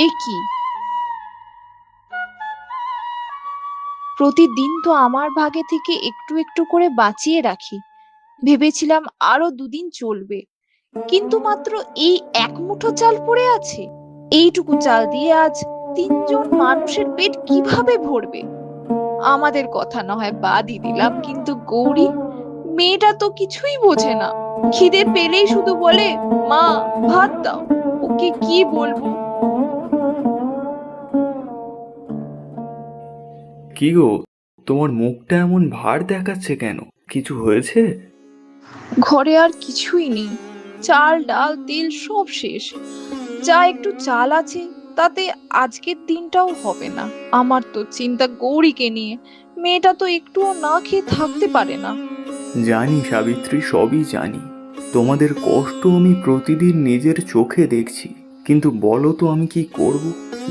এ কি? প্রতিদিন তো আমার ভাগে থেকে একটু একটু করে বাঁচিয়ে রাখি, ভেবেছিলাম আরো দুদিন চলবে, কিন্তু মাত্র এই এক মুঠো চাল পড়ে আছে। এইটুকু চাল দিয়ে আজ তিনজন মানুষের পেট কিভাবে ভরবে? আমাদের কথা না হয় বাদই দিলাম, কিন্তু গৌরী মেয়েটা তো কিছুই বোঝে না। খিদে পেলেই শুধু বলে, মা ভাত দাও। ওকে কি বলবো? কি গো, তোমার মুখটা এমন ভার দেখাচ্ছে কেন? কিছু হয়েছে? ঘরে আর কিছুই নেই, চাল ডাল তেল সব শেষ। যা একটু চাল আছে তাতে আজকের দিনটাও হবে না। আমার তো চিন্তা গৌরীকে নিয়ে। মেয়েটা তো একটুও না খেয়ে থাকতে পারে না। জানি সাবিত্রী, সবই জানি। তোমাদের কষ্ট আমি প্রতিদিন নিজের চোখে দেখছি, কিন্তু বলো তো আমি কি করব?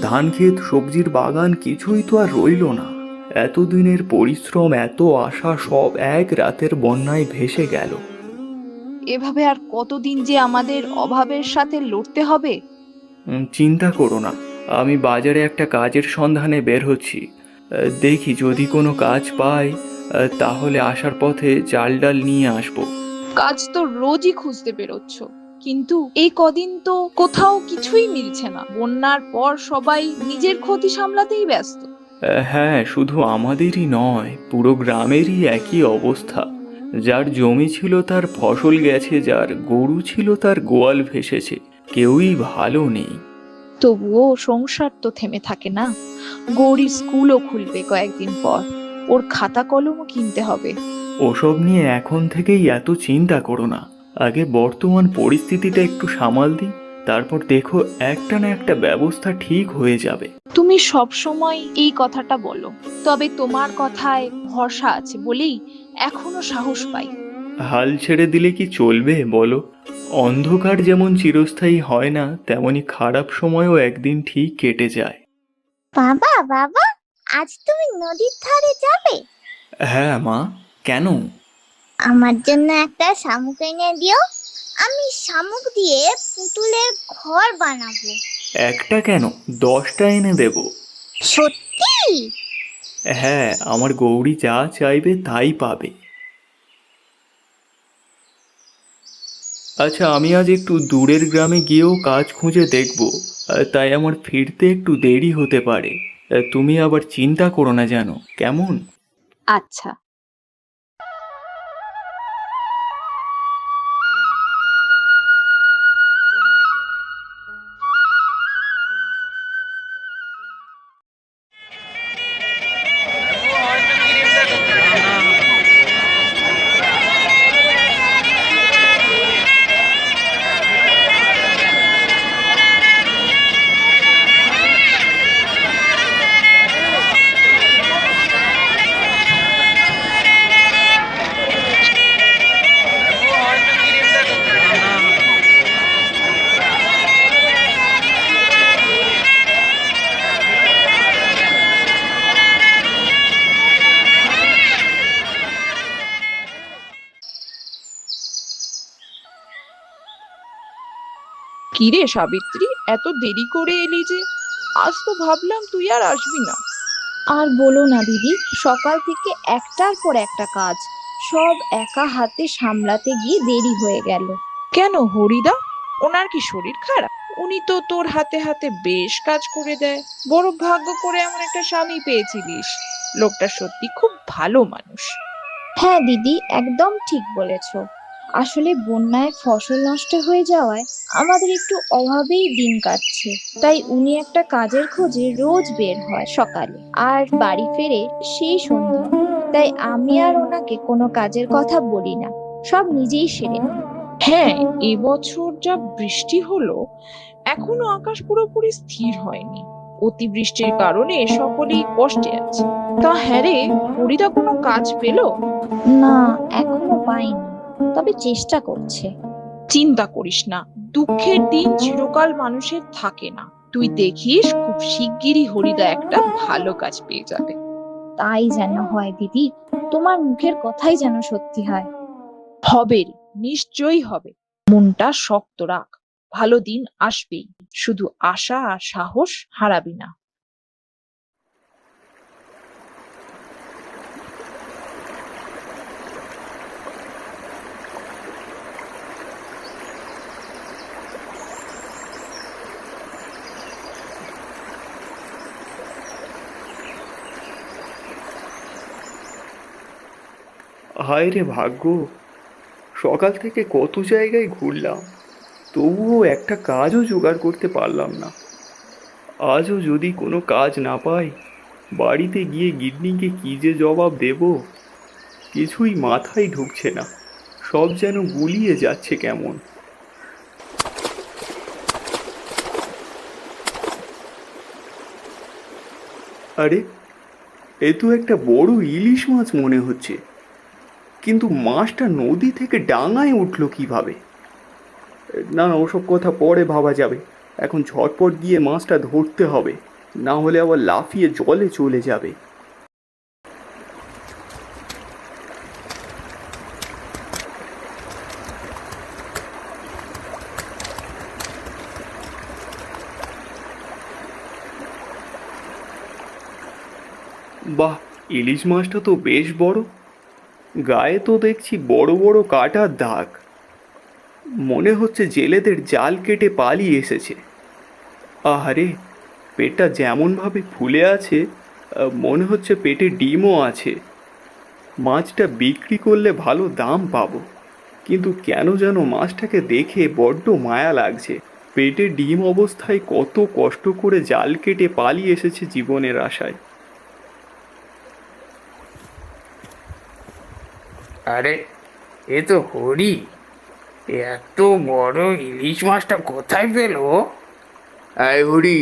ধান ক্ষেত, সবজির বাগান কিছুই তো আর রইলো না। এতদিনের পরিশ্রম, এত আশা সব এক রাতের বন্যায় ভেসে গেল। এভাবে আর কতদিন যে আমাদের অভাবের সাথে লড়তে হবে? চিন্তা করো না, আমি বাজারে একটা কাজের সন্ধানে বের হচ্ছি। দেখি যদি কোনো কাজ পাই, তাহলে আসার পথে চাল ডাল নিয়ে আসবো। কাজ তো রোজই খুঁজতে বেরোচ্ছ, কিন্তু এই কদিন তো কোথাও কিছুই মিলছে না। বন্যার পর সবাই নিজের ক্ষতি সামলাতেই ব্যস্ত। হ্যাঁ, শুধু আমাদেরই নয়, পুরো গ্রামেরই একই অবস্থা। যার জমি ছিল তার ফসল গেছে, যার গরু ছিল তার গোয়াল ভেসেছে। কেউই ভালো নেই। তবুও সংসার তো থেমে থাকে না। গৌরীর স্কুলও খুলবে কয়েকদিন পর, ওর খাতা কলমও কিনতে হবে। ওসব নিয়ে এখন থেকেই এত চিন্তা করো না। আগে বর্তমান পরিস্থিতিটা একটু সামাল দিই, তারপর দেখো একটা না একটা ব্যবস্থা ঠিক হয়ে যাবে। তুমি সব সময় এই কথাটা বলো, তবে তোমার কথায় ভরসা আছে বলেই এখনো সাহস পাই। হাল ছেড়ে দিলে কি চলবে বলো? অন্ধকার যেমন চিরস্থায়ী হয় না, তেমনি খারাপ সময়ও একদিন ঠিক কেটে যায়। বাবা বাবা, আজ তুমি নদীর ধারে যাবে? হ্যাঁ মা, কেন? আমার জন্য একটা শামুক এনে দিও। আমি শামুক দিয়ে পুতুলের ঘর বানাবো। একটা কেন, 10টা এনে দেব। সত্যি? হ্যাঁ, আমার গৌরী যা চাইবে তাই পাবে। আচ্ছা, আমি আজ একটু দূরের গ্রামে গিয়েও কাজ খুঁজে দেখব, তাই আমার ফিরতে একটু দেরি হতে পারে। তুমি আবার চিন্তা করো না যেন, কেমন? আচ্ছা। কিরে সাবিত্রী, এত দেরি করে এলি যে? আজ তো ভাবলাম তুই আর আসবি না। আর বলো না দিদি, সকাল থেকে একটার পর একটা কাজ, সব একা হাতে সামলাতে গিয়ে দেরি হয়ে গেল। কেন হরিদা, ওনার কি শরীর খারাপ? উনি তো তোর হাতে হাতে বেশ কাজ করে দেয়। বড় ভাগ্য করে এমন একটা স্বামী পেয়েছিলিস। লোকটা সত্যি খুব ভালো মানুষ। হ্যাঁ দিদি, একদম ঠিক বলেছো। আসলে বন্যায় ফসল নষ্ট হয়ে যাওয়ায় আমাদের একটু অভাবেই দিন কাটছে। তাই উনি একটা কাজের খোঁজে রোজ বের হয় সকালে, আর বাড়ি ফেরে সেই সন্ধ্যা। তাই আমি আর ওনাকে কোনো কাজের কথা বলি না, সব নিজেই সেরে নেয়। হ্যাঁ, এবছর যা বৃষ্টি হলো, এখনো আকাশ পুরোপুরি স্থির হয়নি। অতিবৃষ্টির কারণে সকলেই কষ্টে আছে। তা হ্যাঁ রে, হরিদা কোনো কাজ পেলো? না, এখনো পাইনি, তবে চেষ্টা করছে। চিন্তা করিস না, দুঃখের দিন চিরকাল মানুষের থাকে না। তুই দেখিস খুব শিগগিরই হরিদা একটা ভালো কাজ পেয়ে যাবে। তাই যেন হয় দিদি, তোমার মুখের কথাই যেন সত্যি হয়। হবে রে, নিশ্চয়ই হবে। মনটা শক্ত রাখ। ভালো দিন আসবেই। শুধু আশা আর সাহস হারাবি না। হায় রে ভাগ্য, সকাল থেকে কত জায়গায় ঘুরলাম, তবুও একটা কাজও জোগাড় করতে পারলাম না। আজও যদি কোনো কাজ না পাই, বাড়িতে গিয়ে গিন্নিকে কী যে জবাব দেব, কিছুই মাথায় ঢুকছে না। সব যেন গুলিয়ে যাচ্ছে কেমন। আরে, এ তো একটা বড় ইলিশ মাছ মনে হচ্ছে, কিন্তু মাছটা নদী থেকে ডাঙায় উঠলো কিভাবে? না না, ওসব কথা পরে ভাবা যাবে। এখন ঝটপট গিয়ে মাছটা ধরতে হবে, না হলে আবার লাফিয়ে জলে চলে যাবে। বাহ, ইলিশ মাছটা তো বেশ বড়। গায়ে তো দেখছি বড় বড় কাটার দাগ। মনে হচ্ছে জেলেদের জাল কেটে পালিয়ে এসেছে। আহারে, পেটটা যেমনভাবে ফুলে আছে, মনে হচ্ছে পেটে ডিমও আছে। মাছটা বিক্রি করলে ভালো দাম পাবো, কিন্তু কেন যেন মাছটাকে দেখে বড্ড মায়া লাগছে। পেটে ডিম অবস্থায় কত কষ্ট করে জাল কেটে পালিয়ে এসেছে জীবনের আশায়। আরে, এ তো হরি। এত বড় ইলিশ মাছটা কোথায় পেলো? এই হরি,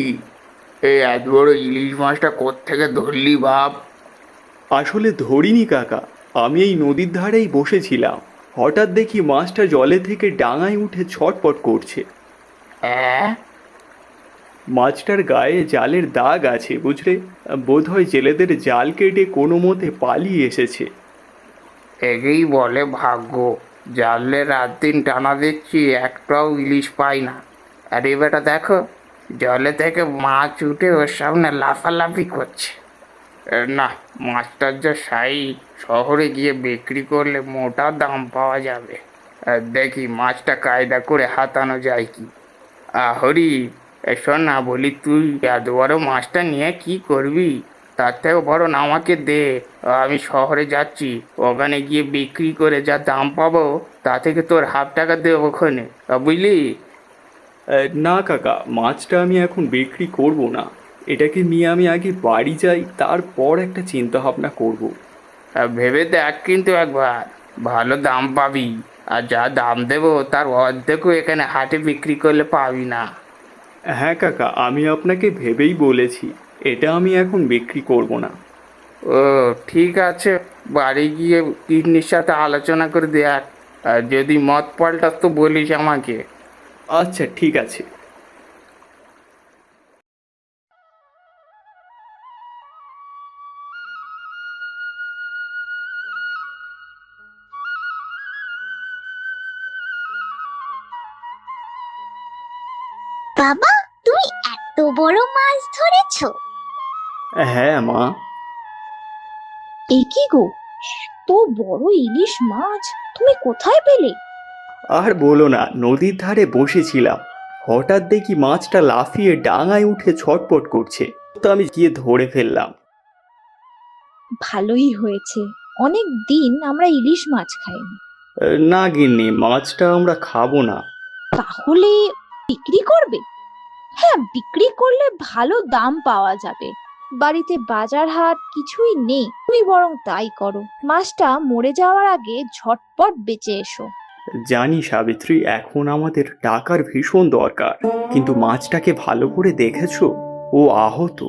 এই এত বড় ইলিশ মাছটা কোত্থেকে ধরলি বাপ? আসলে ধরিনি কাকা, আমি এই নদীর ধারেই বসেছিলাম। হঠাৎ দেখি মাছটা জলে থেকে ডাঙায় উঠে ছটপট করছে। হ্যাঁ, মাছটার গায়ে জালের দাগ আছে বুঝলে, বোধহয় জেলেদের জাল কেটে কোনো মতে পালিয়ে এসেছে। একেই বলে ভাগ্য। জানলে রাত দিন টানা দেখছি একটাও ইলিশ পাই না। আর এই বেটা দেখো, জলে থেকে মাছ উঠে ওর সামনে লাফালাফি করছে। না, মাছটার যা সাই, শহরে গিয়ে বিক্রি করলে মোটা দাম পাওয়া যাবে। দেখি মাছটা কায়দা করে হাতানো যায় কি। হরি, শোন না, বলি তুই এত বড় মাছটা নিয়ে কি করবি? তার থেকে বরং আমাকে দে, আমি শহরে যাচ্ছি, ওখানে গিয়ে বিক্রি করে যা দাম পাবো তা থেকে তোর হাফ টাকা দেবো ওখানে, বুঝলি? না কাকা, মাছটা আমি এখন বিক্রি করব না। এটাকে নিয়ে আমি আগে বাড়ি যাই, তারপর একটা চিন্তা ভাবনা করব। ভেবে দেখ কিন্তু একবার, ভালো দাম পাবি। আর যা দাম দেবো তার অর্ধেকও এখানে হাটে বিক্রি করলে পাবি না। হ্যাঁ কাকা, আমি আপনাকে ভেবেই বলেছি, এটা আমি এখন বিক্রি করব না। ও ঠিক আছে, বাড়ি গিয়ে কিডনির সাথে আলোচনা করে দেখ। আর যদি মত পাল্টাস তো বলিস আমাকে। আচ্ছা ঠিক আছে। বাবা, তুমি এত বড় মাছ ধরেছো? হ্যাঁ মা। এ কি গো, এত বড় ইলিশ মাছ তুমি কোথায় পেলে? আর বলো না, নদীর ধারে বসেছিলাম, হঠাৎ দেখি মাছটা লাফিয়ে ডাঙায় উঠে ছটপট করছে, তো আমি গিয়ে ধরে ফেললাম। ভালোই হয়েছে, অনেক দিন আমরা ইলিশ মাছ খাইনি। না গিন্নি, মাছটা আমরা খাবো না। তাহলে বিক্রি করবে? হ্যাঁ, বিক্রি করলে ভালো দাম পাওয়া যাবে। বাড়িতে বাজার হাট কিছুই নেই, তুমি বরং তাই করো। মাছটা মরে যাওয়ার আগে ঝটপট বেঁচে এসো। জানি সাবিত্রী, এখন আমাদের টাকার ভীষণ দরকার, কিন্তু মাছটাকে ভালো করে দেখেছো? ও আহত,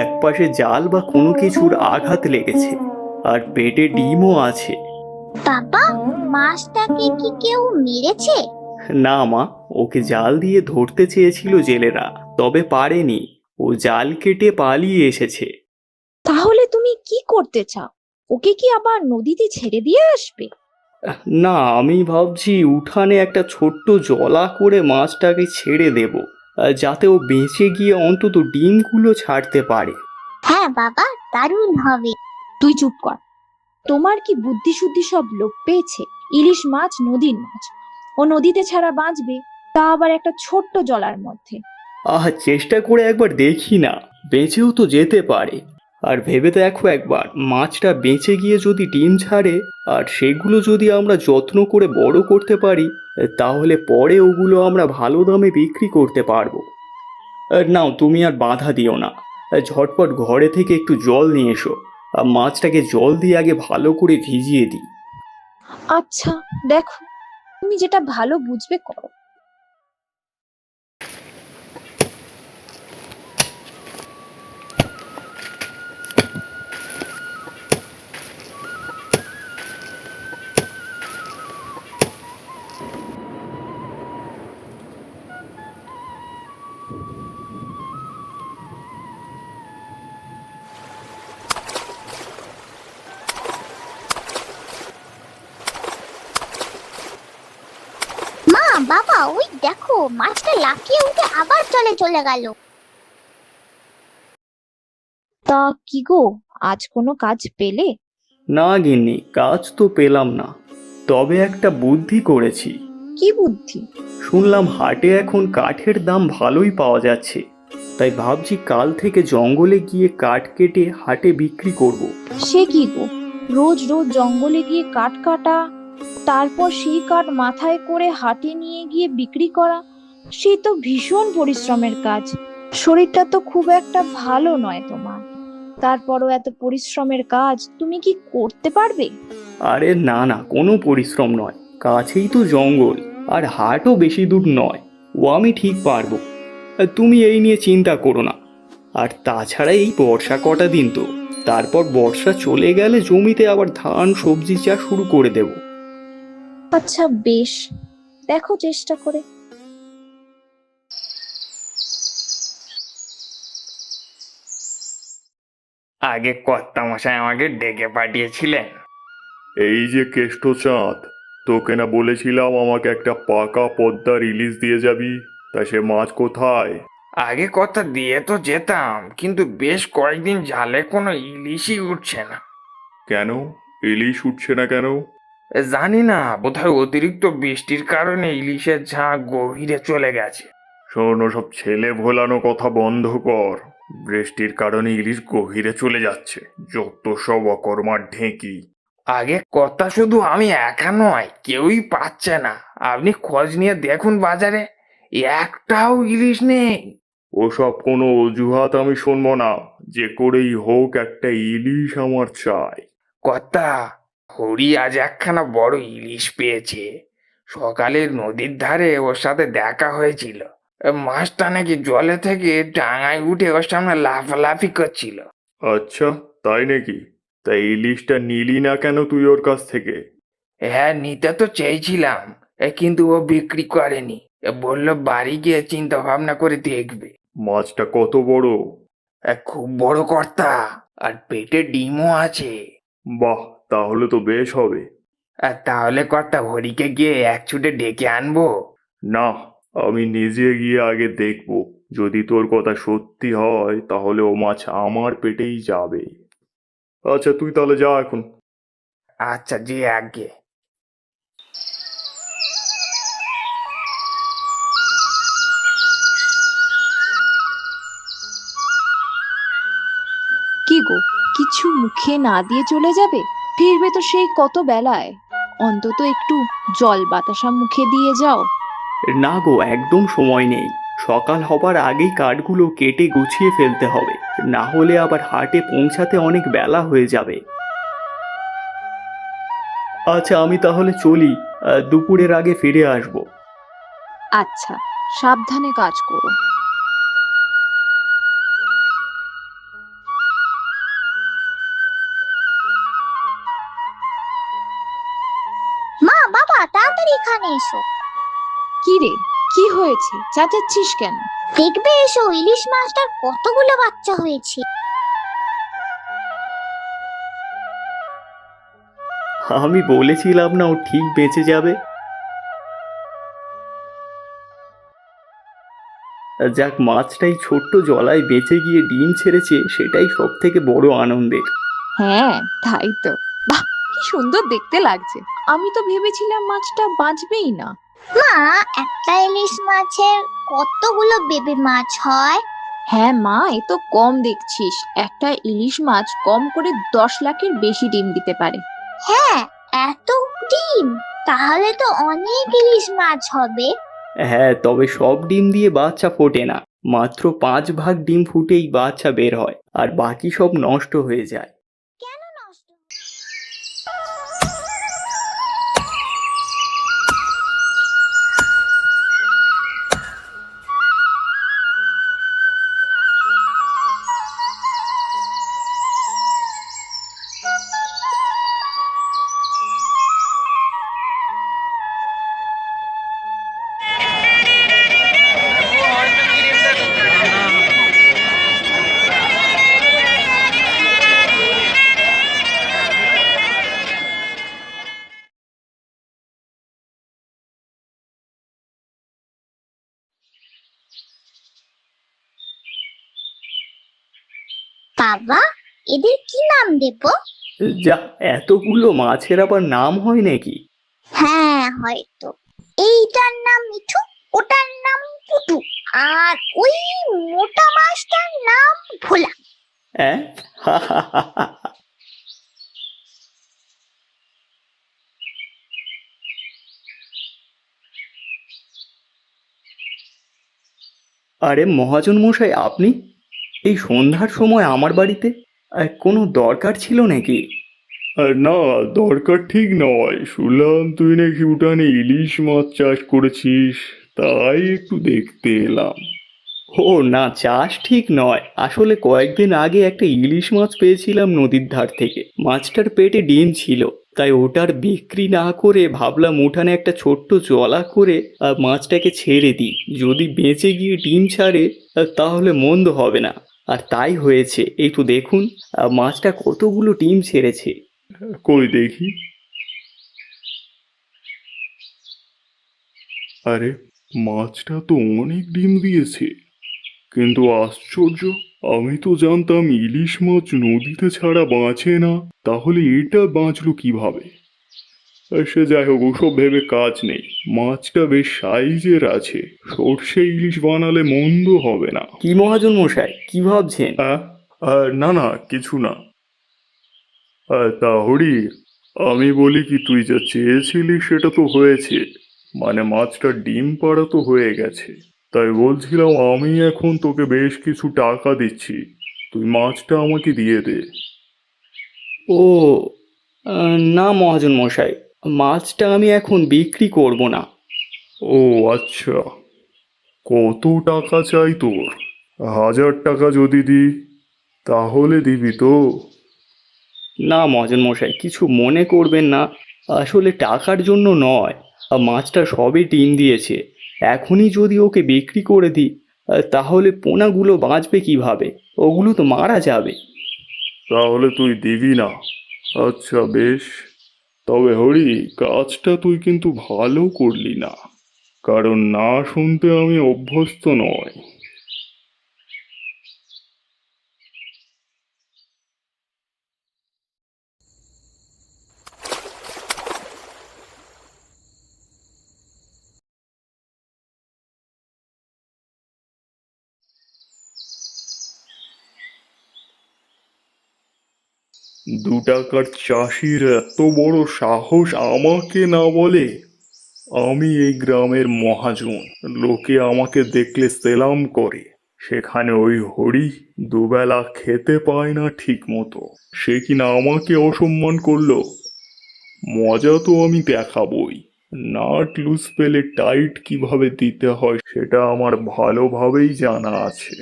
একপাশে জাল বা কোনো কিছুর আঘাত লেগেছে, আর পেটে ডিমও আছে। বাবা, মাছটাকে কি কেউ মেরেছে? না মা, ওকে জাল দিয়ে ধরতে চেয়েছিল জেলেরা, তবে পারেনি। ও জাল কেটে পালিয়ে এসেছে। তাহলে তুমি কি করতে চাও? ওকে কি আবার নদীতে ছেড়ে দিয়ে আসবে? না, আমি ভাবছি উঠানে একটা ছোট্ট জলা করে মাছটাকে ছেড়ে দেব, যাতে ও বেঁচে গিয়ে অন্তত ডিমগুলো ছাড়তে পারে। হ্যাঁ বাবা, দারুণ হবে। তুই চুপ কর। তোমার কি বুদ্ধি শুদ্ধি সব লোপ পেয়েছে? ইলিশ মাছ নদীর মাছ, ও নদীতে ছাড়া বাঁচবে, তা আবার একটা ছোট্ট জলার মধ্যে। চেষ্টা করে একবার দেখি না, বেঁচেও তো যেতে পারে। আর ভেবে দেখো একবার, মাছটা বেঁচে গিয়ে যদি ডিম ছাড়ে আর সেগুলো যদি আমরা যত্ন করে বড় করতে পারি, তাহলে পরে ওগুলো আমরা ভালো দামে বিক্রি করতে পারবো। নাও, তুমি আর বাধা দিও না, ঝটপট ঘরে থেকে একটু জল নিয়ে এসো। মাছটাকে জল দিয়ে আগে ভালো করে ভিজিয়ে দিই। আচ্ছা, দেখো, তুমি যেটা ভালো বুঝবে করো। মা, বাবা, ওই দেখো মাছটা লাফিয়ে উঠে আবার জলে চলে গেল। তা কি গো, আজ কোনো কাজ পেলে? না গিন্নি, কাজ তো পেলাম না, তবে একটা বুদ্ধি করেছি। কি বুদ্ধি? শুনলাম হাটে এখন কাঠের দাম ভালোই পাওয়া যাচ্ছে, তাই ভাবছি কাল থেকে জঙ্গলে গিয়ে কাঠ কেটে হাটে বিক্রি করব। সে কি গো, রোজ রোজ জঙ্গলে গিয়ে কাঠ কাটা, তারপর সেই কাঠ মাথায় করে হাটে নিয়ে গিয়ে বিক্রি করা, সে তো ভীষণ পরিশ্রমের কাজ। শরীরটা তো খুব একটা ভালো নয় তোমার, তারপরও এত পরিশ্রমের কাজ তুমি কি করতে পারবে? আরে না না, কোনো পরিশ্রম নয়, কাছেই তো জঙ্গল, আর হাটও বেশি দূর নয়, ও আমি ঠিক পারবো। তুমি এই নিয়ে চিন্তা করো না। আর তাছাড়া এই বর্ষা কটা দিন তো, তারপর বর্ষা চলে গেলে জমিতে আবার ধান সবজি চাষ শুরু করে দেব। আচ্ছা বেশ, দেখো চেষ্টা করে। আগে কর্তামশাই আমাকে ডেকে পাঠিয়েছিলেন। এই যে কেষ্টচাঁদ, তোকে না বলেছিলাম আমাকে একটা পাকা পদ্মার ইলিশ দিয়ে যাবি, তা সে মাছ কোথায়? আগে কথা দিয়ে তো যেতাম, কিন্তু বেশ কয়েকদিন জালে কোনো ইলিশই উঠছে না। কেন ইলিশ উঠছে না কেন? জানি না, বোধহয় অতিরিক্ত বৃষ্টির কারণে ইলিশের ঝাঁক গভীরে চলে গেছে। শোন, সব ছেলে ভোলানো কথা বন্ধ কর। বৃষ্টির কারণে ইলিশ গভীরে চলে যাচ্ছে, যত সব অকর্মার ঢেঁকি। আগে কথা শুধু আমি একা নয়, কেউই পাচ্ছে না। আপনি খোঁজ নিয়ে দেখুন বাজারে, একটাও ইলিশ নেই। ওসব কোনো অজুহাত আমি শুনবো না, যে করেই হোক একটা ইলিশ আমার চাই। কর্তা, হরি আজ একখানা বড় ইলিশ পেয়েছে। সকালে নদীর ধারে ওর সাথে দেখা হয়েছিল। মাছটা নাকি জলে থেকে ডাঙায় উঠে ওর সামনে লাফালাফি করছিল। আচ্ছা, তাই নাকি? তাই ইলিশটা নিলি না কেন তুই ওর কাছ থেকে? হ্যাঁ, নিতে তো চেয়েছিলাম, কিন্তু ও বিক্রি করেনি। বললো বাড়ি গিয়ে চিন্তা ভাবনা করে দেখবে। মাছটা কত বড়? খুব বড় কর্তা, আর পেটে ডিমও আছে। বাহ, তাহলে তো বেশ হবে। তাহলে কর্তা, হরিকে গিয়ে এক ছুটে ডেকে আনবো? না, আমি নিজে গিয়ে আগে দেখব। যদি তোর কথা সত্যি হয় তাহলে ও মাছ আমার পেটেই যাবে। আচ্ছা, তুই তাহলে যা এখন। আচ্ছা, যে আগে। কি গো, কিছু মুখে না দিয়ে চলে যাবে? ফিরবে তো সেই কত বেলায়, অন্তত একটু জল বাতাসা মুখে দিয়ে যাও। না গো, একদম সময় নেই, সকাল হবার আগেই কাঠগুলো কেটে গুছিয়ে ফেলতে হবে, না হলে আবার হাটে পৌঁছাতে অনেক বেলা হয়ে যাবে। আচ্ছা, আমি তাহলে চলি, দুপুরের আগে ফিরে আসবো। আচ্ছা, সাবধানে কাজ করো। মা, বাবা, তাড়াতাড়ি এখানে এসো। কি রে, কি হয়েছে, চেঁচাচ্ছিস কেন? দেখবে এসো, ইলিশ মাছটার কতগুলো বাচ্চা হয়েছে। আমি বলেছিলাম না ও ঠিক বেঁচে যাবে। যাক, মাছটাই ছোট্ট জলায় বেঁচে গিয়ে ডিম ছেড়েছে, সেটাই সব থেকে বড় আনন্দের। হ্যাঁ, তাই তো। বাহ, কি সুন্দর দেখতে লাগছে। আমি তো ভেবেছিলাম মাছটা বাঁচবেই না। মা, একটা ইলিশ মাছের কতগুলো বেবি মাছ হয়? হ্যাঁ মা, এ তো কম দেখছিস। একটা ইলিশ মাছ কম করে 10 লাখের বেশি ডিম দিতে পারে। হ্যাঁ, এত ডিম! তাহলে তো অনেক ইলিশ মাছ হবে। হ্যাঁ, তবে সব ডিম দিয়ে বাচ্চা ফোটে না। মাত্র 5 ভাগ ডিম ফুটেই বাচ্চা বের হয়, আর বাকি সব নষ্ট হয়ে যায়। কেন নষ্ট? বাবা, এদের কি নাম দেব? যা, এতগুলো মাছের আবার নাম হয় নাকি? হ্যাঁ, হয়তো এইটার নাম মিঠু, ওটার নাম পুটু, আর ওই মোটা মাছটার নাম ভোলা। হ্যাঁ। আরে মহাজন মশাই, আপনি এই সন্ধ্যার সময় আমার বাড়িতে কোনো দরকার ছিল নাকি? না, দরকার ঠিক নয়। শুনলাম তুই নাকি উঠানে ইলিশ মাছ চাষ করেছিস, তাই একটু দেখতে এলাম। ও না, চাষ ঠিক নয়। আসলে কয়েকদিন আগে একটা ইলিশ মাছ পেয়েছিলাম নদীর ধার থেকে। মাছটার পেটে ডিম ছিল, তাই ওটার বিক্রি না করে ভাবলাম উঠানে একটা ছোট্ট জলা করে মাছটাকে ছেড়ে দিই। যদি বেঁচে গিয়ে ডিম ছাড়ে তাহলে মন্দ হবে না। আর তাই হয়েছে। এই তো দেখুন, মাছটা কতগুলো ডিম ছেড়েছে। কই দেখি। আরে, মাছটা তো অনেক ডিম দিয়েছে, কিন্তু আশ্চর্য, আমি তো জানতাম ইলিশ মাছ নদীতে ছাড়া বাঁচে না। তাহলে এটা বাঁচলো কিভাবে? সে যাই হোক, ওসব ভেবে কাজ নেই। মাছটা বেশ সাইজের আছে, সর্ষে ইলিশ বানালে মন্দ হবে না। কি মহাজন মশাই, কি ভাবছেন? না না, কিছু না। তা হরি, আমি বলি কি, তুই যা চেয়েছিলি সেটা তো হয়েছে। মানে মাছটা ডিম পাড়া তো হয়ে গেছে। তাই বলছিলাম, আমি এখন তোকে বেশ কিছু টাকা দিচ্ছি, তুই মাছটা আমাকে দিয়ে দে। ও, না মহাজন মশাই, মাছটা আমি এখন বিক্রি করব না। ও আচ্ছা, কত টাকা চাই তোর? 1000 টাকা যদি দিই তাহলে দিবি তো? না মহাজন মশাই, কিছু মনে করবেন না। আসলে টাকার জন্য নয়, মাছটা সবই ডিম দিয়েছে। এখনই যদি ওকে বিক্রি করে দিই তাহলে পোনাগুলো বাঁচবে কিভাবে? ওগুলো তো মারা যাবে। তাহলে তুই দিবি না? আচ্ছা বেশ, তবে হরি, কাজটা তুই কিন্তু ভালো করলি না, কারণ না শুনতে আমি অভ্যস্ত নয়। দুটাকার চাষির এত বড় সাহস আমাকে না বলে! আমি এই গ্রামের মহাজন, লোকে আমাকে দেখলে সেলাম করে। সেখানে ওই হরি দুবেলা খেতে পায় না ঠিক মতো, সে কিনা আমাকে অসম্মান করলো। মজা তো আমি দেখাবই। নাট লুজ পেলে টাইট কিভাবে দিতে হয় সেটা আমার ভালোভাবেই জানা আছে।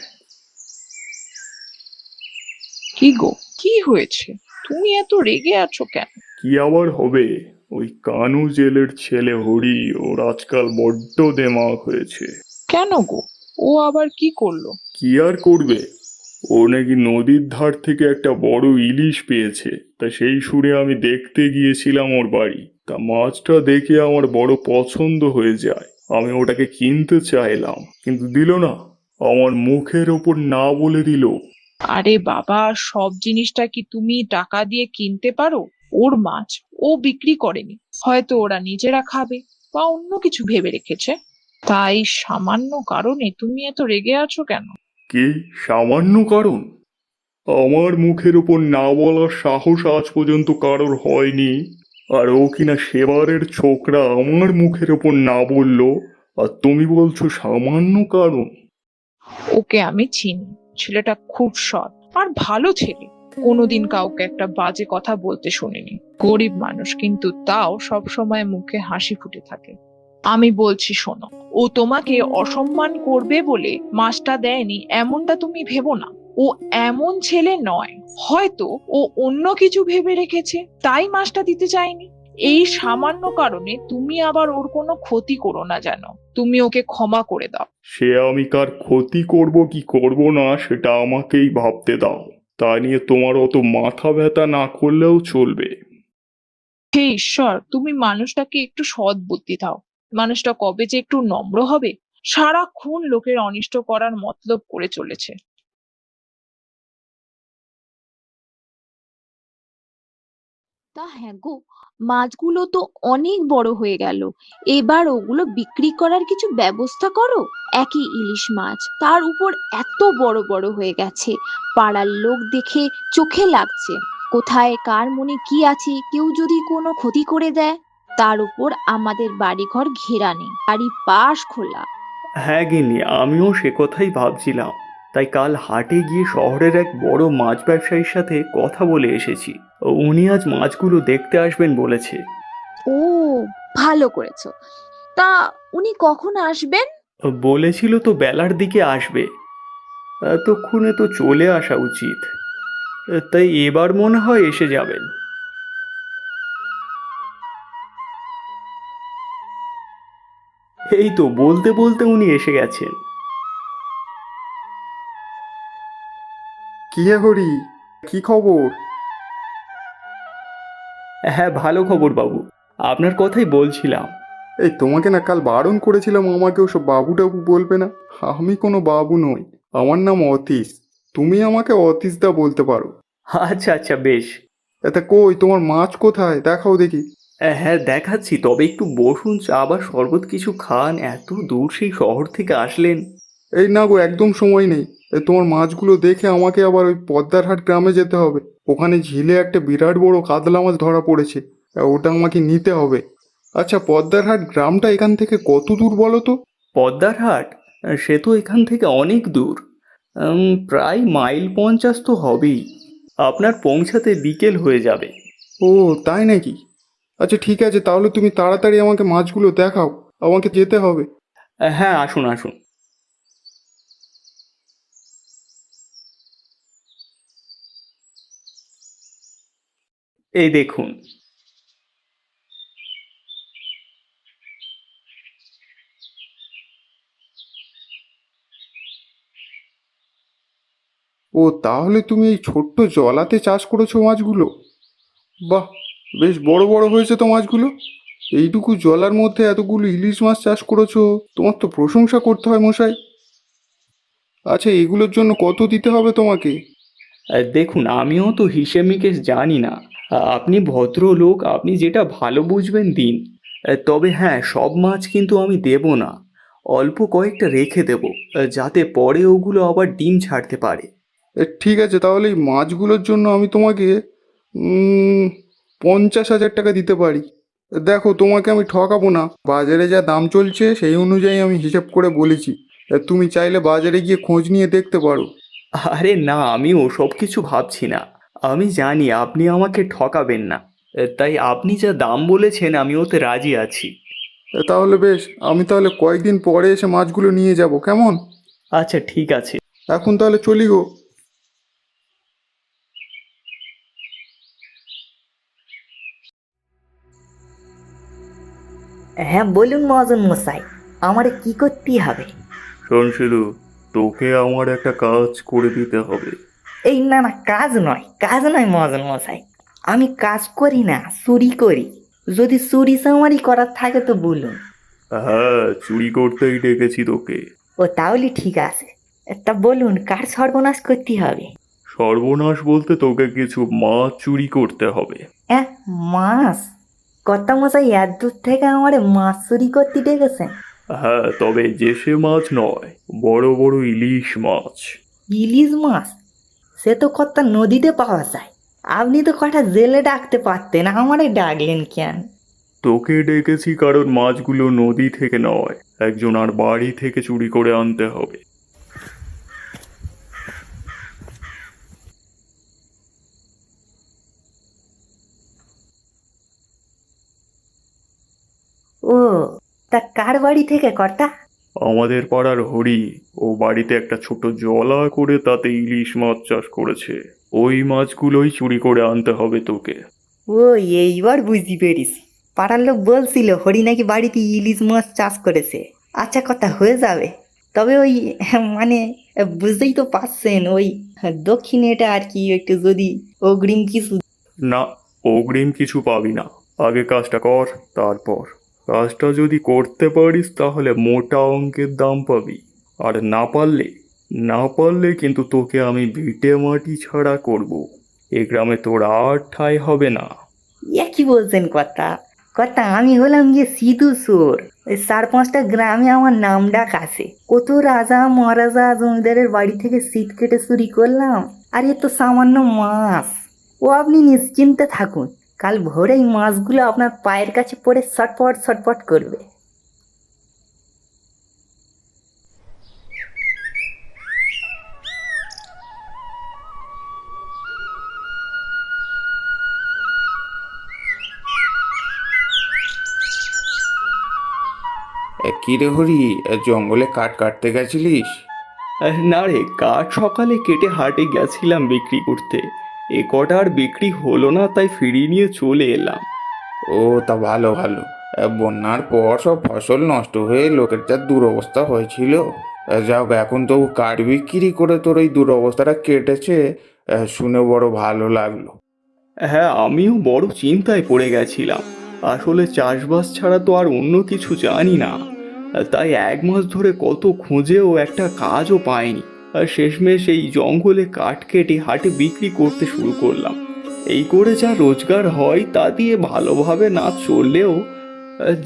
কি গো, কি হয়েছে? তুমি এত রেগে আছো কেন? কি আবার হবে, ওই কানু জেলের ছেলে হরি, ওর আজকাল বড্ড দেমাগ হয়েছে। কেন গো, ও আবার কি করলো? কি আর করবে, ও নাকি নদীর ধার থেকে একটা বড় ইলিশ পেয়েছে। তা সেই সুরে আমি দেখতে গিয়েছিলাম ওর বাড়ি। তা মাছটা দেখে আমার বড় পছন্দ হয়ে যায়। আমি ওটাকে কিনতে চাইলাম, কিন্তু দিল না। আমার মুখের ওপর না বলে দিল। আরে বাবা, সব জিনিসটা কি তুমি টাকা দিয়ে কিনতে পারো? ওর মাছ ও বিক্রি করেনি, হয়তো ওরা নিজেরা খাবে বা অন্য কিছু ভেবে রেখেছে। তাই সামান্য কারণে তুমি এত রেগে আছো কেন? কি সামান্য কারণ? আমার মুখের ওপর না বলার সাহস আজ পর্যন্ত কারোর হয়নি, আর ও কিনা সেবারের ছোকরা আমার মুখের ওপর না বললো, আর তুমি বলছো সামান্য কারণ? ওকে আমি চিনি, ছেলেটা খুব সৎ আর ভালো ছেলে। কোনোদিন কাউকে একটা বাজে কথা বলতে শুনিনি। গরিব মানুষ, কিন্তু তাও সব সময় মুখে হাসি ফুটে থাকে। আমি বলছি শোনো, ও তোমাকে অসম্মান করবে বলে মাছটা দেয়নি এমনটা তুমি ভেবো না। ও এমন ছেলে নয়, হয়তো ও অন্য কিছু ভেবে রেখেছে তাই মাছটা দিতে চায়নি। এই সামান্য কারণে তুমি আবার ওর কোনো ক্ষতি করো না যেন। তুমি ওকে ক্ষমা করে দাও। সে আমি কার ক্ষতি করব কি করব না সেটা আমাকেই ভাবতে দাও। তা নিয়ে তোমার অত মাথা ব্যথা না করলেও চলবে। হে ঈশ্বর, তুমি মানুষটাকে একটু সৎ বুদ্ধি দাও। মানুষটা কবে যে একটু নম্র হবে? সারাক্ষণ লোকের অনিষ্ট করার মতলব করে চলেছে। তা হ্যাঁ গো, মাছগুলো তো অনেক বড় হয়ে গেল। এবার ওগুলো বিক্রি করার কিছু ব্যবস্থা করো। একই ইলিশ মাছ, তার উপর এত বড় বড় হয়ে গেছে, পাড়ার লোক দেখে চোখে লাগছে। কোথায় কার মনে কি আছে, কেউ যদি কোনো ক্ষতি করে দেয়। তার উপর আমাদের বাড়িঘর ঘেরা নেই, বাড়ি পাশ খোলা। হ্যাঁ গিন্নি, আমিও সে কথাই ভাবছিলাম। তাই কাল হাটে গিয়ে শহরের এক বড় মাছ ব্যবসায়ীর সাথে কথা বলে এসেছি। উনি আজ মাছগুলো দেখতে আসবেন বলেছে। ও, ভালো করেছো। তা উনি কখন আসবেন? বলেছিল তো বেলার দিকে আসবে। এতক্ষণে তো চলে আসা উচিত। তাই এবার মনে হয় এসে যাবেন। এই তো বলতে বলতে উনি এসে গেছেন। কি হে হরি, কি খবর? হ্যাঁ, ভালো খবর বাবু, আপনার কথাই বলছিলাম। এই তোমাকে না কাল বারণ করেছিলাম আমাকে ওসব বাবু টাবু বলবে না। আমি কোনো বাবু নই, আমার নাম অতীশ। তুমি আমাকে অতীশদা বলতে পারো। আচ্ছা আচ্ছা, বেশ। এতে কই তোমার মাছ কোথায়, দেখাও দেখি। হ্যাঁ দেখাচ্ছি, তবে একটু বসুন, চা বা শরবত কিছু খান, এত দূর সেই শহর থেকে আসলেন। এই না গো, একদম সময় নেই। তোমার মাছগুলো দেখে আমাকে আবার ওই পদ্মারহাট গ্রামে যেতে হবে। ওখানে ঝিলে একটা বিরাট বড় কাতলা মাছ ধরা পড়েছে। ওটা আমাকে নিতে হবে। আচ্ছা, পদ্মারহাট গ্রামটা এখান থেকে কত দূর বলো তো? পদ্মার হাট? সে তো এখান থেকে অনেক দূর। প্রায় মাইল 50 তো হবেই। আপনার পৌঁছাতে বিকেল হয়ে যাবে। ও, তাই নাকি? আচ্ছা ঠিক আছে, তাহলে তুমি তাড়াতাড়ি আমাকে মাছগুলো দেখাও, আমাকে যেতে হবে। হ্যাঁ, আসুন আসুন। এই দেখুন। ও, তাহলে তুমি এই ছোট্ট জলাতে চাষ করেছো মাছগুলো? বাহ, বেশ বড় বড় হয়েছে তো মাছগুলো। এইটুকু জলার মধ্যে এতগুলো ইলিশ মাছ চাষ করেছো, তোমার তো প্রশংসা করতে হয় মশাই। আচ্ছা, এগুলোর জন্য কত দিতে হবে তোমাকে? দেখুন, আমিও তো হিসেব নিকেশ জানি না। আপনি ভদ্রলোক, আপনি যেটা ভালো বুঝবেন দিন। তবে হ্যাঁ, সব মাছ কিন্তু আমি দেব না। অল্প কয়েকটা রেখে দেব, যাতে পরে ওগুলো আবার ডিম ছাড়তে পারে। ঠিক আছে, তাহলে এই মাছগুলোর জন্য আমি তোমাকে 50,000 টাকা দিতে পারি। দেখো, তোমাকে আমি ঠকাবো না, বাজারে যা দাম চলছে সেই অনুযায়ী আমি হিসেব করে বলেছি। তুমি চাইলে বাজারে গিয়ে খোঁজ নিয়ে দেখতে পারো। আরে না, আমি ওসব কিছু ভাবছি না। আমি জানি আপনি আমাকে ঠকাবেন না। তাই আপনি যা দাম বলেছেন আমি ওতে রাজি আছি। তাহলে বেশ, আমি তাহলে কয়েকদিন পরে এসে মাছগুলো নিয়ে যাব, কেমন? আচ্ছা ঠিক আছে। এখন তাহলে চলি গো। হ্যাঁ বলুন মহাজন মশাই, আমারে কি করতে হবে? শোন শুধু, তোকে আমার একটা কাজ করে দিতে হবে। এই না না, কাজ নয় মহাজন মশাই। আমি কাজ করি না, চুরি করি। যদি চুরি চামারি করার থাকে তো বলুন। হ্যাঁ, চুরি করতেই ডেকেছি তোকে। ও তাহলে ঠিক আছে। তা বলুন, কার সর্বনাশ করতে হবে? সর্বনাশ বলতে তোকে কিছু মাছ চুরি করতে হবে। হ্যাঁ, মাছ? কর্তা মশাই এত দূর থেকে আমার মাছ চুরি করতে ডেকেছেন? হ্যাঁ, তবে দেশে মাছ নয়, বড় বড় ইলিশ মাছ। ইলিশ মাছ? সে তো কর্তা নদীতে পাওয়া যায়। আপনি তো কটা জেলে ডাকতে পারতেন, আমারে ডাকলেন কেন? তোকে ডেকেছি কারণ মাছগুলো নদী থেকে নয়, একজন আর বাড়ি থেকে চুরি করে আনতে হবে। ও, তা কার বাড়ি থেকে কর্তা? আমাদের পাড়ার হরি, ও বাড়িতে একটা ছোট জলা করে তাতে ইলিশ মাছ চাষ করেছে। ওই মাছগুলোই চুরি করে আনতে হবে তোকে। ও, এইবার বুঝতে পেরেছি। পাড়ার লোক বলছিল হরি নাকি বাড়িতে ইলিশ মাছ চাষ করেছে। আচ্ছা, কথা হয়ে যাবে। তবে ওই মানে বুঝতেই তো পারছেন, ওই দক্ষিণেটা আর কি একটু যদি অগ্রিম কিছু। না, অগ্রিম কিছু পাবি না। আগে কাজটা কর, তারপর। কাজটা যদি করতে পারিস তাহলে মোটা অঙ্কের দাম পাবি। আর না পারলে কিন্তু তোকে আমি ভিটে মাটি ছাড়া করব। এ গ্রামে তোর আর ঠাঁই হবে না। কি বলছেন কথা? কথা আমি হলাম গিয়ে সিধু চোর। ওই 4-5টা গ্রামে আমার নাম ডাক আছে। কত রাজা মহারাজা জমিদারের বাড়ি থেকে শীত কেটে চুরি করলাম। আর এ তো সামান্য মাছ। ও আপনি নিশ্চিন্তে থাকুন, কাল ভোরেই মাছগুলো আপনার পায়ের কাছে পড়ে ছটপট ছটপট করবে। কি রে হরি, জঙ্গলে কাঠ কাটতে গেছিলিস? না রে, কাঠ সকালে কেটে হাটে গেছিলাম বিক্রি করতে। এ কটা আর বিক্রি হলো না, তাই ফিরিয়ে নিয়ে চলে এলাম। ও, তা ভালো ভালো। বন্যার পর সব ফসল নষ্ট হয়ে লোকের যা দুরবস্থা হয়েছিল, যাও এখন তবু কাঠ বিক্রি করে তোর এই দুরবস্থাটা কেটেছে, শুনে বড় ভালো লাগলো। হ্যাঁ, আমিও বড় চিন্তায় পড়ে গেছিলাম। আসলে চাষবাস ছাড়া তো আর অন্য কিছু জানি না। তাই 1 মাস ধরে কত খুঁজেও একটা কাজও পাইনি। আর শেষমেশ এই জঙ্গলে কাঠ কেটে হাটে বিক্রি করতে শুরু করলাম। এই করে যা রোজগার হয় তা দিয়ে ভালোভাবে না চললেও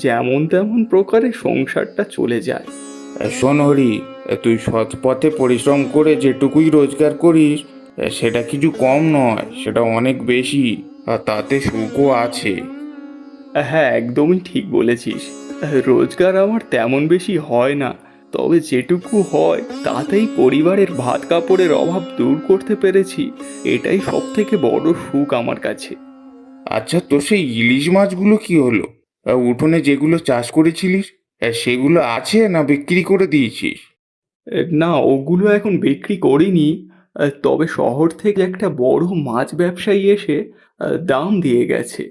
যেমন তেমন প্রকারে সংসারটা চলে যায়। শোন হরি, তুই সৎ পথে পরিশ্রম করে যেটুকুই রোজগার করিস, সেটা কিছু কম নয়, সেটা অনেক বেশি। আর তাতে সুখও আছে। হ্যাঁ, একদমই ঠিক বলেছিস। রোজগার আমার তেমন বেশি হয় না, তবে যেটুকু হয় তাতেই পরিবারের ভাত কাপড়ের অভাব দূর করতে পেরেছি। এটাই সব থেকে বড় সুখ আমার কাছে। আচ্ছা, তোর সেই ইলিশ মাছগুলো কি হলো? উঠোনে যেগুলো চাষ করেছিলিস, সেগুলো আছে না বিক্রি করে দিয়েছিস? না, ওগুলো এখন বিক্রি করিনি। তবে শহর থেকে একটা বড় মাছ ব্যবসায়ী এসে দাম দিয়ে গেছে।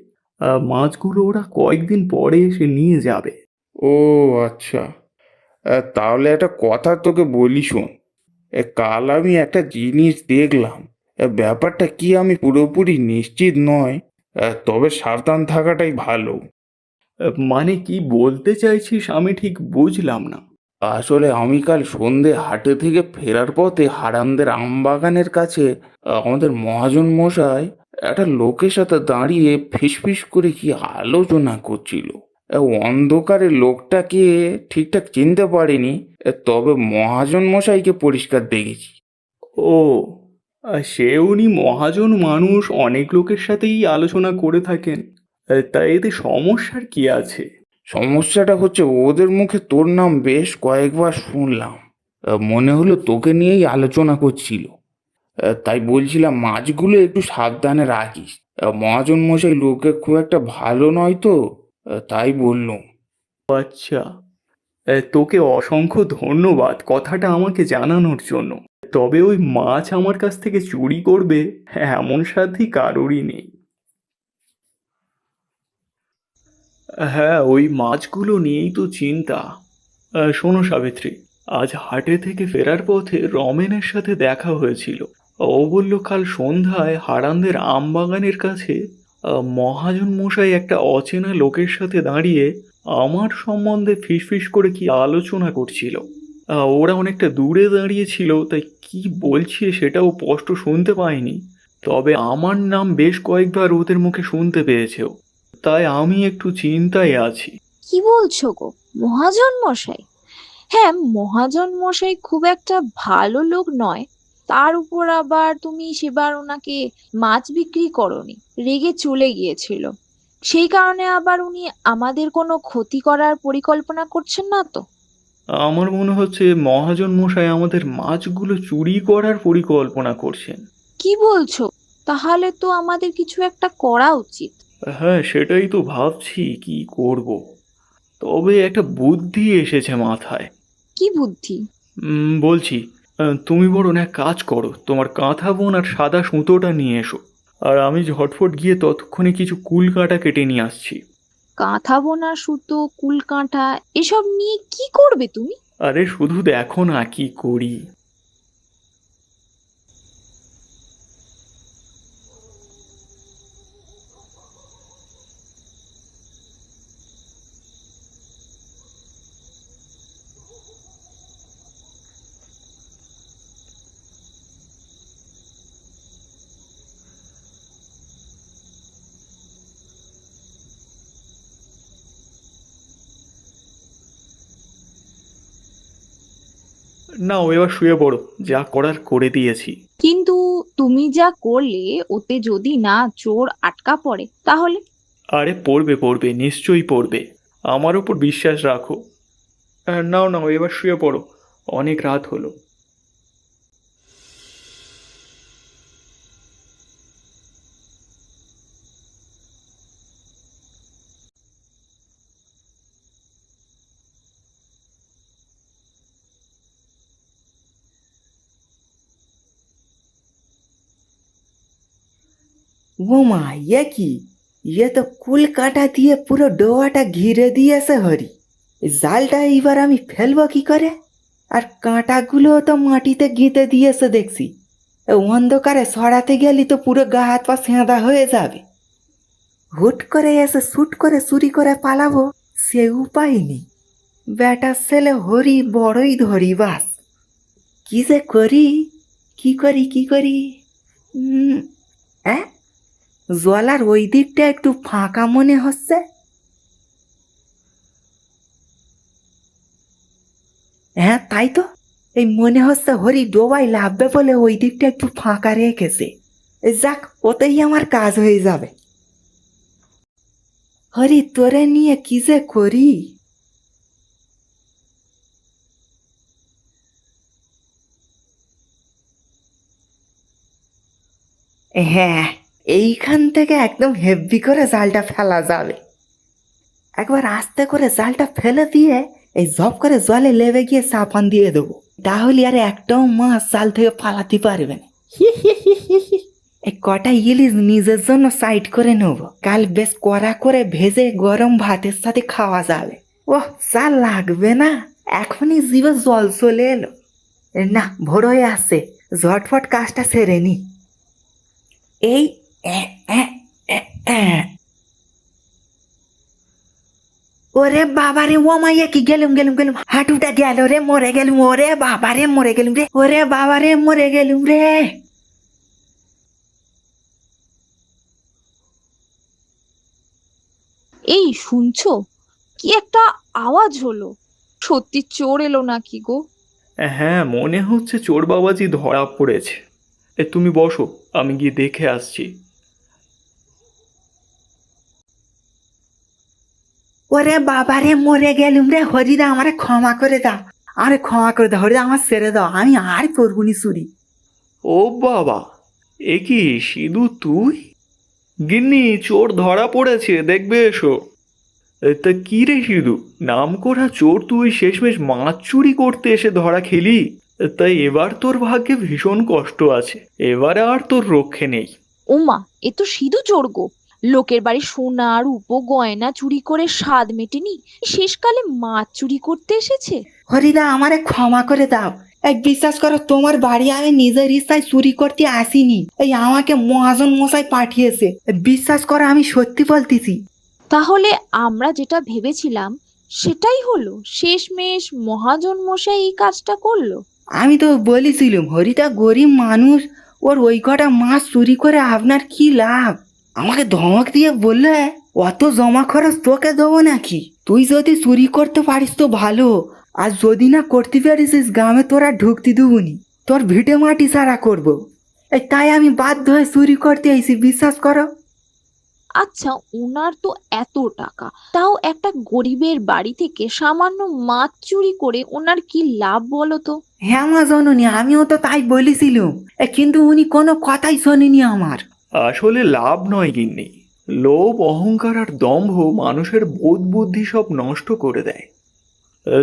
মাছগুলো ওরা কয়েকদিন পরে এসে নিয়ে যাবে। ও আচ্ছা। তাহলে একটা কথা তোকে বলি, শোন। কাল আমি একটা জিনিস দেখলাম। ব্যাপারটা কি আমি পুরোপুরি নিশ্চিত নয়, তবে সাবধান থাকাটাই ভালো। মানে কি বলতে চাইছিস আমি ঠিক বুঝলাম না। আসলে আমি কাল সন্ধে হাটে থেকে ফেরার পথে হারামদের আমবাগানের কাছে আমাদের মহাজন মশাই একটা লোকের সাথে দাঁড়িয়ে ফিসফিস করে কি আলোচনা করছিল। অন্ধকারে লোকটাকে ঠিকঠাক চিনতে পারিনি, তবে মহাজন মশাইকে পরিষ্কার দেখেছি। ও, সে উনি মহাজন মানুষ, অনেক লোকের সাথেই আলোচনা করে থাকেন। তা এতে সমস্যার কি আছে? সমস্যাটা হচ্ছে ওদের মুখে তোর নাম বেশ কয়েকবার শুনলাম। মনে হলো তোকে নিয়েই আলোচনা করছিল। তাই বলছিলাম মাছগুলো একটু সাবধানে রাখিস। মহাজন মশাই লোকে খুব একটা ভালো নয় তো, তাই বললুম। আচ্ছা, তোকে অসংখ্য ধন্যবাদ কথাটা আমাকে জানানোর জন্য। তবে ওই মাছ আমার কাছ থেকে চুরি করবে এমন সাধ্যই কারোরই নেই। হ্যাঁ, ওই মাছগুলো নিয়েই তো চিন্তা। শোনো সাবিত্রী, আজ হাটে থেকে ফেরার পথে রমেনের সাথে দেখা হয়েছিল। ও বলল কাল সন্ধ্যায় হারানদের আমবাগানের কাছে মহাজন মশাই একটা অচেনা লোকের সাথে দাঁড়িয়ে আমার সম্বন্ধে ফিসফিস করে কি আলোচনা করছিল। ওরা অনেকটা দূরে দাঁড়িয়ে ছিল, তাই কি বলছে সেটাও স্পষ্ট শুনতে পায়নি, তবে আমার নাম বেশ কয়েকবার ওদের মুখে শুনতে পেয়েছেও। তাই আমি একটু চিন্তায় আছি। কি বলছো গো, মহাজন মশাই? হ্যাঁ, মহাজন মশাই খুব একটা ভালো লোক নয়। তার উপর আবার তুমি সেবার ওনাকে মাছ বিক্রি করনি, রেগে চলে গিয়েছিল। সেই কারণে আবার উনি আমাদের কোনো ক্ষতি করার পরিকল্পনা করছেন না তো? আমার মনে হচ্ছে মহাজন মশাই আমাদের মাছগুলো চুরি করার পরিকল্পনা করছেন। কি বলছো? তাহলে তো আমাদের কিছু একটা করা উচিত। হ্যাঁ, সেটাই তো ভাবছি কি করব। তবে একটা বুদ্ধি এসেছে মাথায়। কি বুদ্ধি? বলছি, তুমি বরং এক কাজ করো, তোমার কাঁথা বোন আর সাদা সুতোটা নিয়ে এসো, আর আমি ঝটফট গিয়ে ততক্ষণে কিছু কুল কাঁটা কেটে নিয়ে আসছি। কাঁথা বোনা, সুতো, কুলকাঁটা এসব নিয়ে কি করবে তুমি? আরে শুধু দেখো না কি করি। নাও এবার শুয়ে পড়ো, যা করার করে দিয়েছি। কিন্তু তুমি যা করলে, ওতে যদি না চোর আটকা পড়ে তাহলে? আরে পড়বে পড়বে, নিশ্চয়ই পড়বে, আমার ওপর বিশ্বাস রাখো। নাও নাও এবার শুয়ে পড়ো, অনেক রাত হলো। ও মা, ইয়ে কি? ইয়ে তো কুল কাঁটা দিয়ে পুরো ডোয়াটা ঘিরে দিয়েছে হরি। এই জালটা এবার আমি ফেলবো কি করে? আর কাঁটাগুলো তো মাটিতে গেঁথে দিয়েছে দেখছি। এ অন্ধকারে সরাতে গেলি তো পুরো গা হাত পা সেঁদা হয়ে যাবে। হুট করে এসে শুট করে চুরি করে পালাবো, সে উপায় নেই। বেটার ছেলে হরি বড়ই ধরি বাস। কি যে করি, কি করি কি করি? হ্যাঁ, জলার ওই দিকটা একটু ফাঁকা মনে হচ্ছে। হ্যাঁ তাই তো, এই মনে হচ্ছে হরি ডোবাই লাভবে বলে ওই দিকটা একটু ফাঁকা রেখেছে। যাক, ওতেই আমার কাজ হয়ে যাবে। হরি তোরে নিয়ে কি যে করি। হ্যাঁ, এইখান থেকে একদম হেভি করে জালটা ফেলা যাবে। একবার আস্তে করে জালটা ফেলে দিয়ে এই ঝপ করে জলে লেবে গিয়ে চাপান দিয়ে দেবো, তাহলে আর একটাও মাছ জাল থেকে ফালাতে পারবে না। এই কটা ইলিশ নিজের জন্য সাইড করে নেবো, কাল বেশ কড়া করে ভেজে গরম ভাতের সাথে খাওয়া যাবে। ওহ, জাল লাগবে না, এখনই জিভে জল চলে এলো। না, ভোর হয়ে আসছে, ঝটফট কাজটা সেরে নি। এই ওরে বাবারে, ও মাইয়া কি গেলুম গেলুম গেলুম, হাঁটুটা গেল রে, মরে গেলুম। ওরে বাবারে মরে গেলুম রে, ওরে বাবারে মরে গেলুম রে। এই শুনছো, কি একটা আওয়াজ হলো? সত্যি চোর এলো নাকি গো? হ্যাঁ, মনে হচ্ছে চোর বাবাজি ধরা পড়েছে। তুমি বসো, আমি গিয়ে দেখে আসছি। ওরে বাবারে মরে গেলুম রে, হরিদা আমারে ক্ষমা করে দাও, আরে ক্ষমা করে দাও হরিদা, আমার ছেড়ে দাও, আমি আর করবুনি চুরি। ও বাবা, এ কি সিধু তুই? গিন্নি, চোর ধরা পড়েছে, দেখবে এসো। তা কি রে সিধু, নাম করা চোর তুই শেষমেশ মাছ চুরি করতে এসে ধরা খেলি। তাই এবার তোর ভাগ্যে ভীষণ কষ্ট আছে, এবারে আর তোর রক্ষে নেই। ওমা, এ তো সিধু চোর গো। লোকের বাড়ি সোনা রূপো গয়না চুরি করে স্বাদ মেটেনি, শেষকালে মাছ চুরি করতে এসেছে। হরিদা আমারে ক্ষমা করে দাও। এই বিশ্বাস করো, তোমার বাড়ি আমি নিজের ইচ্ছায় চুরি করতে আসিনি। এই আমাকে মহাজন মশাই পাঠিয়েছে। বিশ্বাস করো, আমি সত্যি বলতেছি। তাহলে আমরা যেটা ভেবেছিলাম সেটাই হলো, শেষমেশ মহাজন মশাই এই কাজটা করলো। আমি তো বলেছিলাম হরিদা গরিব মানুষ, ওর ওই কটা মাছ চুরি করে আপনার কি লাভ। আমাকে ধমক দিয়ে বললে অত জমা খরচ তোকে দেবো নাকি, তুই যদি চুরি করতে পারিস তো ভালো, আর যদি না করতে পারিস গ্রামে তোরা ঢুকতে দেবুনি, তোর ভিটে মাটি সারা করবো। এই তাই আমি বাধ্য হয়ে চুরি করতে আইছি, বিশ্বাস করো। আচ্ছা, ওনার তো এত টাকা, তাও একটা গরিবের বাড়ি থেকে সামান্য মাছ চুরি করে ওনার কি লাভ বলো তো? হ্যাঁ মা জননী, আমিও তো তাই বলেছিলাম, কিন্তু উনি কোনো কথাই শোনেনি আমার। আসলে লাভ নয় গিন্নি, লোভ অহংকার আর দম্ভ মানুষের বোধ বুদ্ধি সব নষ্ট করে দেয়।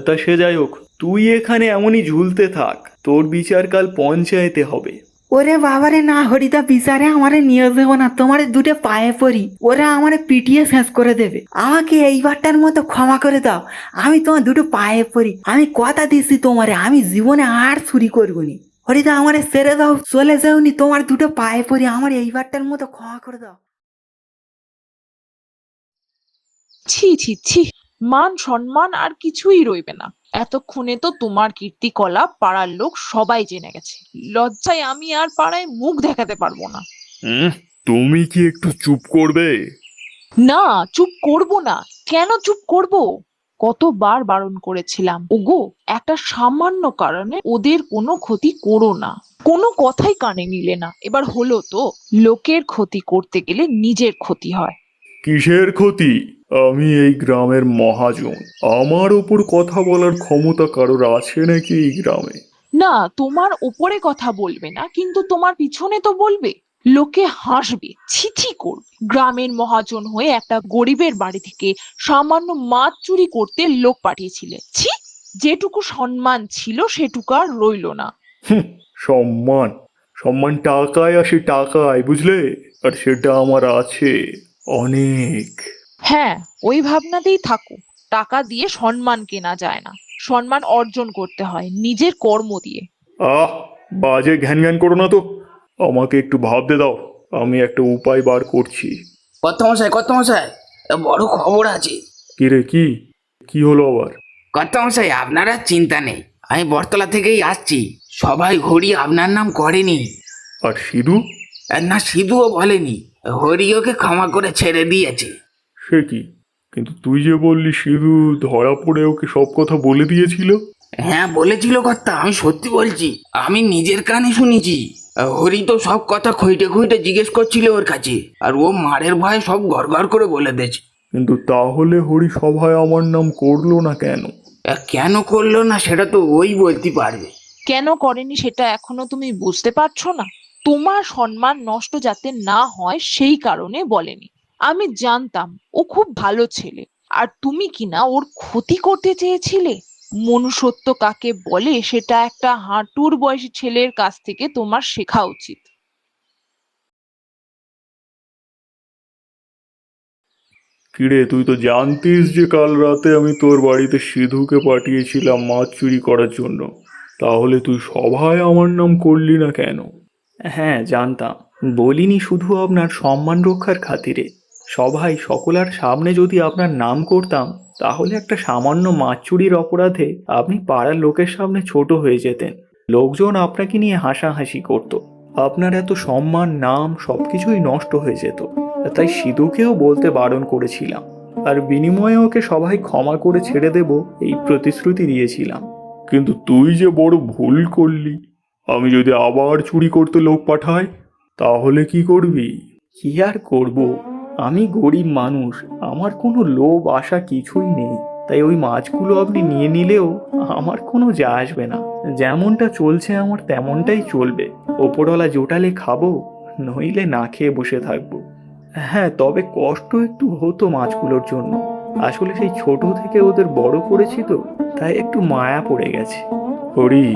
তা সে যাই হোক, তুই এখানে এমনই ঝুলতে থাক, তোর বিচার কাল পঞ্চায়েতে হবে। ওরে বাবারে না হরিদা, বিচারে আমারে নিয়ে যাবো না, তোমার দুটো পায়ে পড়ি, ওরা আমারে পিটিয়ে শেষ করে দেবে। আমাকে এইবারটার মতো ক্ষমা করে দাও, আমি তোমার দুটো পায়ে পড়ি, আমি কথা দিচ্ছি তোমারে, আমি জীবনে আর চুরি করবনি। হরিদা আমারে ছেড়ে দাও, চলে যাওনি, তোমার দুটো পায়ে পড়ি, আমার এইবারটার মতো ক্ষমা করে দাও। ছি ছি ছি, মান সম্মান আর কিছুই রইবে না। এতক্ষণে তো তোমার কীর্তিকলাপ পাড়ার লোক সবাই জেনে গেছে। লজ্জায় আমি আর পাড়ায় মুখ দেখাতে পারবো না। তুমি কি একটু চুপ করবে? না, চুপ করব না। কেন চুপ করব? কতবার বারণ করেছিলাম, ওগো একটা সামান্য কারণে ওদের কোনো ক্ষতি করো না। কোনো কথাই কানে নিলে না। এবার হলো তো, লোকের ক্ষতি করতে গেলে নিজের ক্ষতি হয়। কিসের ক্ষতি? আমি এই গ্রামের মহাজন, আমার ওপর কথা বলার ক্ষমতা কারোর আছে নাকি এই গ্রামে? না, তোমার ওপরে কথা বলবে না, কিন্তু তোমার পিছনে তো বলবে। লোকে হাসবে, ছি ছি করবে। গ্রামের মহাজন হয়ে একটা গরিবের বাড়ি থেকে সামান্য মাছ চুরি করতে লোক পাঠিয়েছিলে। ছি, যেটুকু সম্মান ছিল সেটুকু আর রইলো না। সম্মান? সম্মান টাকায় আসে, টাকায়, বুঝলে? আর সেটা আমার আছে, অনেক। হ্যাঁ, ওই ভাবনাতেই থাকো। টাকা দিয়ে সম্মান কেনা যায় না, সম্মান অর্জন করতে হয় নিজের কর্ম দিয়ে। আহ, বাজে ঘ্যান ঘ্যান করো না তো, আমাকে একটু ভাবতে দাও, আমি একটা উপায় বার করছি। কর্তামশাই, বড় খবর আছে। কিরে, কি কি হলো আবার? কর্তামশাই, আপনার আর চিন্তা নেই, আমি বটতলা থেকেই আসছি। সবাই হরি আপনার নাম করেনি। আর সিধু? না, সিধুও বলেনি, হরি ওকে ক্ষমা করে ছেড়ে দিয়েছে। সে কি? কিন্তু তুই যে বললি সিধু ধরা পড়ে ওকে সব কথা বলে দিয়েছিল। হ্যাঁ বলেছিল কর্তা, আমি সত্যি বলছি, আমি নিজের কানে শুনেছি। হরি তো সব কথা খুঁটে খুঁটে জিজ্ঞেস করছিল ওর কাছে, আর ও মারের ভয়ে সব গড়গড় করে বলে দিয়েছে। কিন্তু তাহলে হরি সভায় আমার নাম করলো না কেন? কেন করলো না সেটা তো ওই বলতে পারবে। কেন করেনি সেটা এখনো তুমি বুঝতে পারছো না? তোমার সম্মান নষ্ট যাতে না হয় সেই কারণে বলেনি। আমি জানতাম ও খুব ভালো ছেলে, আর তুমি কিনা ওর ক্ষতি করতে চেয়েছিলে। মনুষ্যত্ব কাকে বলে সেটা একটা হাঁটুর বয়সী ছেলের কাছ থেকে তোমার শেখা উচিত। কিরে, তুই তো জানতিস যে কাল রাতে আমি তোর বাড়িতে সিধুকে পাঠিয়েছিলাম মাছ চুরি করার জন্য, তাহলে তুই সভায় আমার নাম করলি না কেন? হ্যাঁ জানতাম, বলিনি শুধু আপনার সম্মান রক্ষার খাতিরে। সভায় সকলার সামনে যদি আপনার নাম করতাম, তাহলে একটা সামান্য মাছ চুরির অপরাধে আপনি পাড়ার লোকের সামনে ছোট হয়ে যেতেন। লোকজন আপনাকে নিয়ে হাসাহাসি করত, আপনার এত সম্মান নাম সবকিছুই নষ্ট হয়ে যেত। তাই সিধুকেও বলতে বারণ করেছিলাম, আর বিনিময়ে ওকে সবাই ক্ষমা করে ছেড়ে দেব এই প্রতিশ্রুতি দিয়েছিলাম। কিন্তু তুই যে বড় ভুল করলি। আমি যদি আবার চুরি করতে লোক পাঠাই, তাহলে কি করবি? কি আর করব, আমি গরিব মানুষ, আমার কোনো লোভ আশা কিছুই নেই। তাই ওই মাছগুলো আপনি নিয়ে নিলেও আমার কোনো যায় আসবে না। যেমনটা চলছে আমার তেমনটাই চলবে। ওপরওয়ালা জোটালে খাবো, নইলে না খেয়ে বসে থাকবো। হ্যাঁ, তবে কষ্ট একটু হতো মাছগুলোর জন্য। আসলে সেই ছোট থেকে ওদের বড় করেছি তো, তাই একটু মায়া পড়ে গেছে। হরি,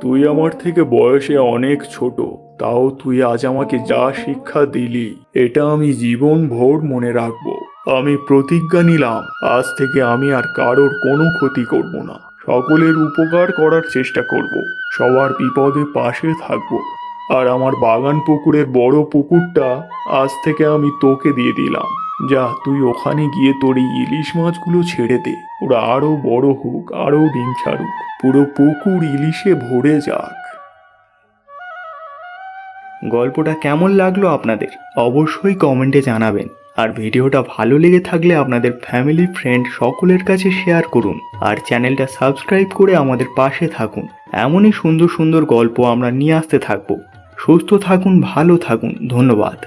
তুই আমার থেকে বয়সে অনেক ছোট, তাও তুই আজ আমাকে যা শিক্ষা দিলি এটা আমি জীবন ভোর মনে রাখবো। আমি প্রতিজ্ঞা নিলাম আজ থেকে আমি আর কারোর কোনো ক্ষতি করব না, সকলের উপকার করার চেষ্টা করব, সবার বিপদে পাশে থাকবো। আর আমার বাগান পুকুরের বড় পুকুরটা আজ থেকে আমি তোকে দিয়ে দিলাম। যা তুই ওখানে গিয়ে তোর এই ইলিশ মাছগুলো ছেড়ে দে, ওরা আরো বড় হোক, আরো ডিম ছাড়ুক, পুরো পুকুর ইলিশে ভরে যাক। গল্পটা কেমন লাগলো আপনাদের অবশ্যই কমেন্টে জানাবেন। আর ভিডিওটা ভালো লেগে থাকলে আপনাদের ফ্যামিলি ফ্রেন্ড সকলের কাছে শেয়ার করুন। আর চ্যানেলটা সাবস্ক্রাইব করে আমাদের পাশে থাকুন। এমনই সুন্দর সুন্দর গল্প আমরা নিয়ে আসতে থাকবো। সুস্থ থাকুন, ভালো থাকুন, ধন্যবাদ।